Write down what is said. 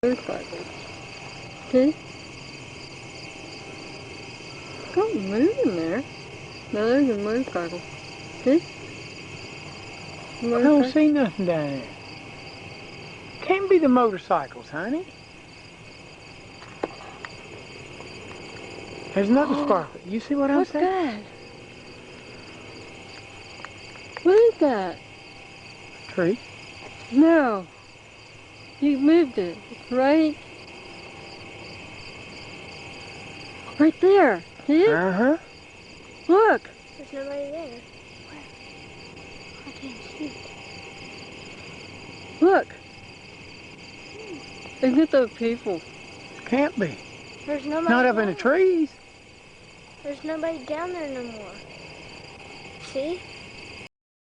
motorcycle. See? Don't move in there. Now there's a motorcycle. See? I don't see nothing down there. Can't be the motorcycles, honey. There's another sparkle. You see what I'm saying? What's that? What is that? Tree. No. You moved it, right? Right there. See it? Uh-huh. Look. There's nobody there. Where? I can't see it. Look. Isn't it those people? Can't be. There's nobody Not up down in the there. trees. There's nobody down there no more. See?